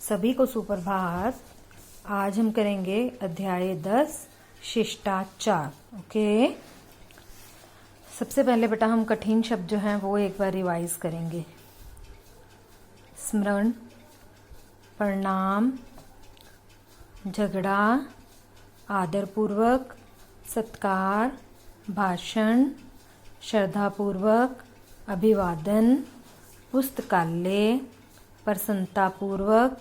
सभी को सुप्रभात। आज हम करेंगे अध्याय 10 शिष्टाचार। ओके, सबसे पहले बेटा हम कठिन शब्द जो हैं वो एक बार रिवाइज करेंगे। स्मरण, प्रणाम, झगड़ा, आदरपूर्वक, सत्कार, भाषण, श्रद्धापूर्वक, अभिवादन, पुस्तकालय, प्रसन्नतापूर्वक,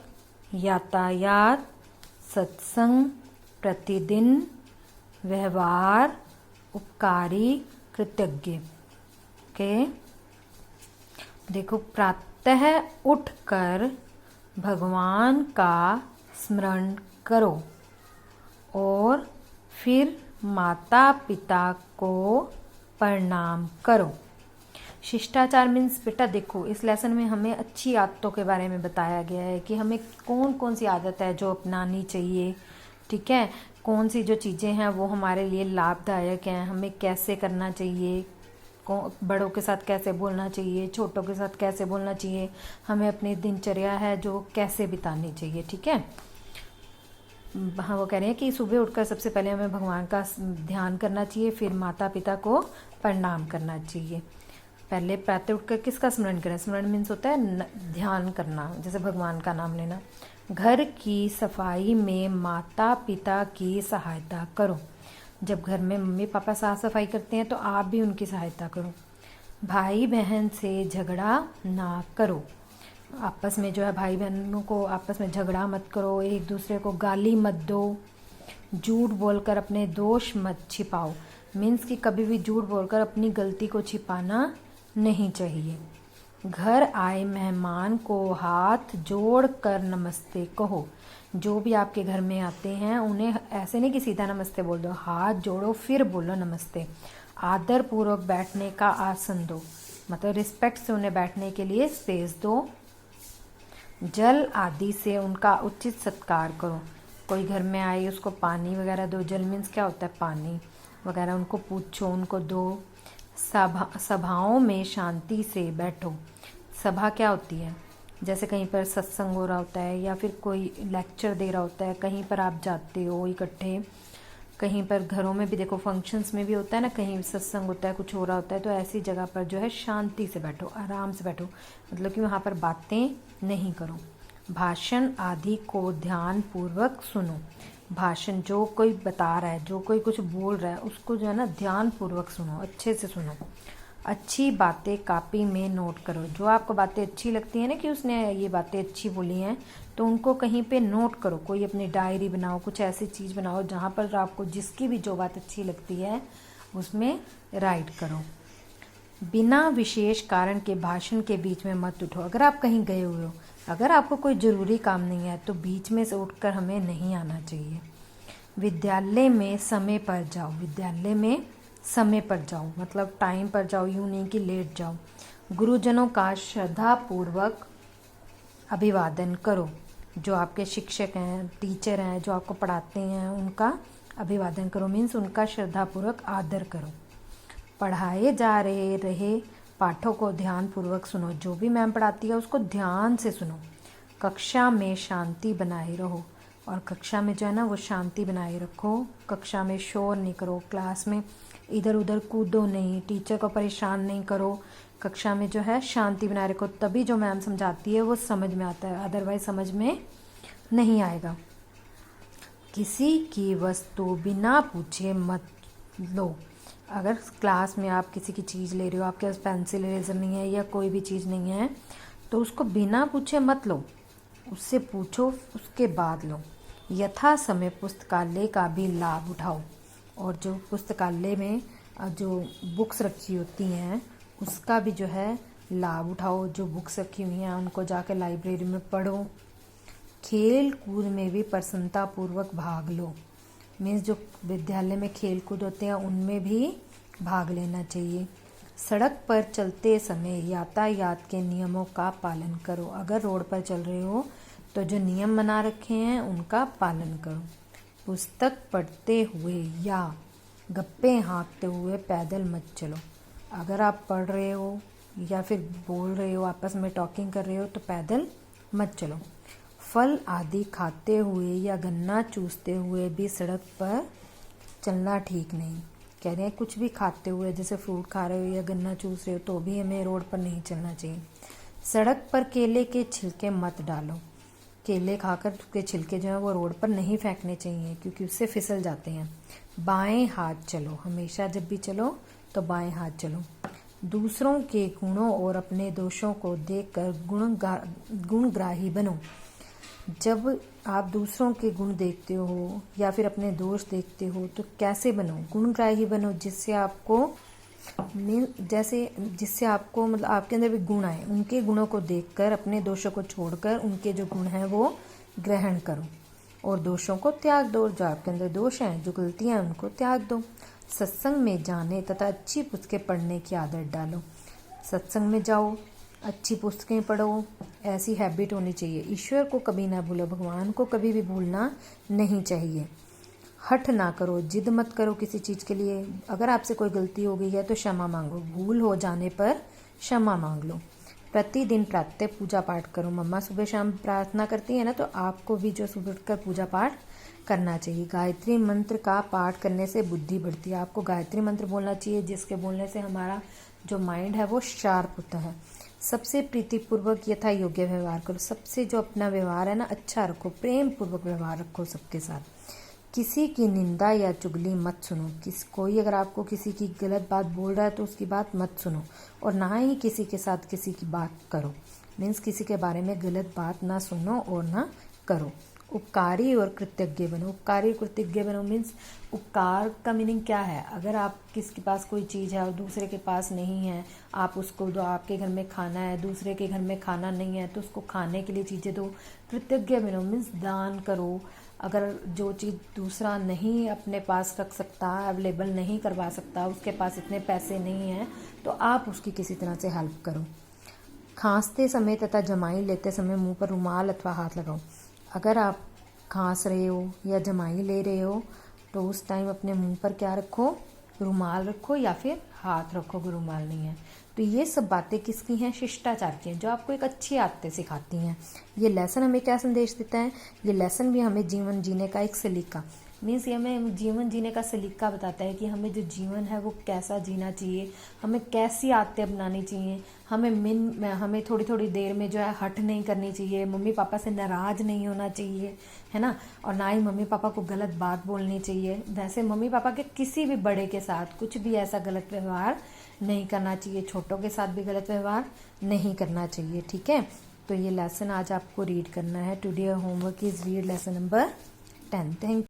यातायात, सत्संग, प्रतिदिन, व्यवहार, उपकारी, कृतज्ञ। ओके, देखो, प्रातः उठकर भगवान का स्मरण करो और फिर माता पिता को प्रणाम करो। शिष्टाचार मीन्स बेटा देखो, इस लेसन में हमें अच्छी आदतों के बारे में बताया गया है कि हमें कौन कौन सी आदत है जो अपनानी चाहिए। ठीक है, कौन सी जो चीज़ें हैं वो हमारे लिए लाभदायक हैं, हमें कैसे करना चाहिए, बड़ों के साथ कैसे बोलना चाहिए, छोटों के साथ कैसे बोलना चाहिए, हमें अपनी दिनचर्या है जो कैसे बितानी चाहिए। ठीक है, हाँ, वो कह रहे हैं कि सुबह उठकर सबसे पहले हमें भगवान का ध्यान करना चाहिए, फिर माता पिता को प्रणाम करना चाहिए। पहले प्रातः उठकर किसका स्मरण करें? स्मरण मीन्स होता है ध्यान करना, जैसे भगवान का नाम लेना। घर की सफाई में माता पिता की सहायता करो। जब घर में मम्मी पापा साफ सफाई करते हैं तो आप भी उनकी सहायता करो। भाई बहन से झगड़ा ना करो। आपस में जो है भाई बहनों को आपस में झगड़ा मत करो, एक दूसरे को गाली मत दो। झूठ बोलकर अपने दोष मत छिपाओ। मीन्स कि कभी भी झूठ बोलकर अपनी गलती को छिपाना नहीं चाहिए। घर आए मेहमान को हाथ जोड़ कर नमस्ते कहो। जो भी आपके घर में आते हैं उन्हें ऐसे नहीं कि सीधा नमस्ते बोल दो, हाथ जोड़ो फिर बोलो नमस्ते। आदर पूर्वक बैठने का आसन दो, मतलब रिस्पेक्ट से उन्हें बैठने के लिए स्पेस दो। जल आदि से उनका उचित सत्कार करो। कोई घर में आए उसको पानी वगैरह दो। जल मीन्स क्या होता है? पानी वगैरह। उनको पूछो, उनको दो। सभाओं में शांति से बैठो। सभा क्या होती है? जैसे कहीं पर सत्संग हो रहा होता है या फिर कोई लेक्चर दे रहा होता है, कहीं पर आप जाते हो इकट्ठे, कहीं पर घरों में भी देखो फंक्शंस में भी होता है ना, कहीं सत्संग होता है, कुछ हो रहा होता है, तो ऐसी जगह पर जो है शांति से बैठो, आराम से बैठो, मतलब कि वहाँ पर बातें नहीं करो। भाषण आदि को ध्यान पूर्वक सुनो। भाषण जो कोई बता रहा है, जो कोई कुछ बोल रहा है, उसको जो है ना ध्यान पूर्वक सुनो, अच्छे से सुनो। अच्छी बातें कापी में नोट करो। जो आपको बातें अच्छी लगती है ना कि उसने ये बातें अच्छी बोली हैं, तो उनको कहीं पे नोट करो। कोई अपनी डायरी बनाओ, कुछ ऐसी चीज़ बनाओ जहाँ पर आपको जिसकी भी जो बात अच्छी लगती है उसमें राइट करो। बिना विशेष कारण के भाषण के बीच में मत उठो। अगर आप कहीं गए हुए हो, अगर आपको कोई ज़रूरी काम नहीं है तो बीच में से उठकर हमें नहीं आना चाहिए। विद्यालय में समय पर जाओ। विद्यालय में समय पर जाओ मतलब टाइम पर जाओ, यूँ नहीं कि लेट जाओ। गुरुजनों का श्रद्धापूर्वक अभिवादन करो। जो आपके शिक्षक हैं, टीचर हैं, जो आपको पढ़ाते हैं, उनका अभिवादन करो। मीन्स उनका श्रद्धापूर्वक आदर करो। पढ़ाए जा रहे पाठों को ध्यानपूर्वक सुनो। जो भी मैम पढ़ाती है उसको ध्यान से सुनो। कक्षा में शांति बनाए रहो, और कक्षा में जो है ना वो शांति बनाए रखो। कक्षा में शोर नहीं करो, क्लास में इधर उधर कूदो नहीं, टीचर को परेशान नहीं करो। कक्षा में जो है शांति बनाए रखो, तभी जो मैम समझाती है वो समझ में आता है, अदरवाइज समझ में नहीं आएगा। किसी की वस्तु बिना पूछे मत लो। अगर क्लास में आप किसी की चीज़ ले रहे हो, आपके पास पेंसिल इरेजर नहीं है या कोई भी चीज़ नहीं है, तो उसको बिना पूछे मत लो, उससे पूछो, उसके बाद लो। यथा समय पुस्तकालय का भी लाभ उठाओ। और जो पुस्तकालय में जो बुक्स रखी होती हैं उसका भी जो है लाभ उठाओ। जो बुक्स रखी हुई हैं उनको जाकर लाइब्रेरी में पढ़ो। खेल कूद में भी प्रसन्नतापूर्वक भाग लो। मीन्स जो विद्यालय में खेल कूद होते हैं उनमें भी भाग लेना चाहिए। सड़क पर चलते समय यातायात के नियमों का पालन करो। अगर रोड पर चल रहे हो तो जो नियम बना रखे हैं उनका पालन करो। पुस्तक पढ़ते हुए या गप्पे हाँकते हुए पैदल मत चलो। अगर आप पढ़ रहे हो या फिर बोल रहे हो, आपस में टॉकिंग कर रहे हो, तो पैदल मत चलो। फल आदि खाते हुए या गन्ना चूसते हुए भी सड़क पर चलना ठीक नहीं। कह रहे हैं कुछ भी खाते हुए, जैसे फ्रूट खा रहे हो या गन्ना चूस रहे हो, तो भी हमें रोड पर नहीं चलना चाहिए। सड़क पर केले के छिलके मत डालो। केले खाकर उसके छिलके जो है वो रोड पर नहीं फेंकने चाहिए, क्योंकि उससे फिसल जाते हैं। बाएं हाथ चलो, हमेशा जब भी चलो तो बाएं हाथ चलो। दूसरों के गुणों और अपने दोषों को देखकर गुणग्राही बनो। जब आप दूसरों के गुण देखते हो या फिर अपने दोष देखते हो तो कैसे बनो? गुणग्राही बनो, जिससे आपको मतलब आपके अंदर भी गुण आए। उनके गुणों को देखकर अपने दोषों को छोड़कर उनके जो गुण हैं वो ग्रहण करो और दोषों को त्याग दो। जो आपके अंदर दोष हैं, जो गलतियां हैं, उनको त्याग दो। सत्संग में जाने तथा अच्छी पुस्तकें पढ़ने की आदत डालो। सत्संग में जाओ, अच्छी पुस्तकें पढ़ो, ऐसी हैबिट होनी चाहिए। ईश्वर को कभी ना भूलो, भगवान को कभी भी भूलना नहीं चाहिए। हठ ना करो, जिद मत करो किसी चीज़ के लिए। अगर आपसे कोई गलती हो गई है तो क्षमा मांगो, भूल हो जाने पर क्षमा मांग लो। प्रतिदिन प्रातः पूजा पाठ करो। मम्मा सुबह शाम प्रार्थना करती है ना, तो आपको भी जो सुबह उठकर पूजा पाठ करना चाहिए। गायत्री मंत्र का पाठ करने से बुद्धि बढ़ती है। आपको गायत्री मंत्र बोलना चाहिए, जिसके बोलने से हमारा जो माइंड है वो शार्प होता है। सबसे प्रीतिपूर्वक यथा योग्य व्यवहार करो। सबसे जो अपना व्यवहार है ना अच्छा रखो, प्रेम पूर्वक व्यवहार रखो सबके साथ। किसी की निंदा या चुगली मत सुनो। कोई अगर आपको किसी की गलत बात बोल रहा है तो उसकी बात मत सुनो, और ना ही किसी के साथ किसी की बात करो। मीन्स किसी के बारे में गलत बात ना सुनो और ना करो। उपकारी और कृतज्ञ बनो। उपकारी और कृतज्ञ बनो मीन्स उपकार का मीनिंग क्या है? अगर आप किसके पास कोई चीज़ है और दूसरे के पास नहीं है, आप उसको दो। आपके घर में खाना है, दूसरे के घर में खाना नहीं है, तो उसको खाने के लिए चीज़ें दो। कृतज्ञ बनो मीन्स दान करो। अगर जो चीज़ दूसरा नहीं अपने पास रख सकता, अवेलेबल नहीं करवा सकता, उसके पास इतने पैसे नहीं हैं, तो आप उसकी किसी तरह से हेल्प करो। खांसते समय तथा जमाई लेते समय मुंह पर रुमाल अथवा हाथ लगाओ। अगर आप खांस रहे हो या जमाई ले रहे हो तो उस टाइम अपने मुंह पर क्या रखो? रुमाल रखो, या फिर हाथ रखो अगर रुमाल नहीं है। तो ये सब बातें किसकी हैं? शिष्टाचार की हैं, जो आपको एक अच्छी आदतें सिखाती हैं। ये लेसन हमें क्या संदेश देता है? ये लेसन भी हमें जीवन जीने का एक सलीका, मीन्स ये हमें जीवन जीने का सलीका बताता है कि हमें जो जीवन है वो कैसा जीना चाहिए, हमें कैसी आदतें अपनानी चाहिए। हमें थोड़ी थोड़ी देर में जो है हट नहीं करनी चाहिए, मम्मी पापा से नाराज़ नहीं होना चाहिए, है ना, और ना ही मम्मी पापा को गलत बात बोलनी चाहिए। वैसे मम्मी पापा के किसी भी बड़े के साथ कुछ भी ऐसा गलत व्यवहार नहीं करना चाहिए, छोटों के साथ भी गलत व्यवहार नहीं करना चाहिए। ठीक है, तो ये लेसन आज आपको रीड करना है। Today homework is read lesson number 10। Thank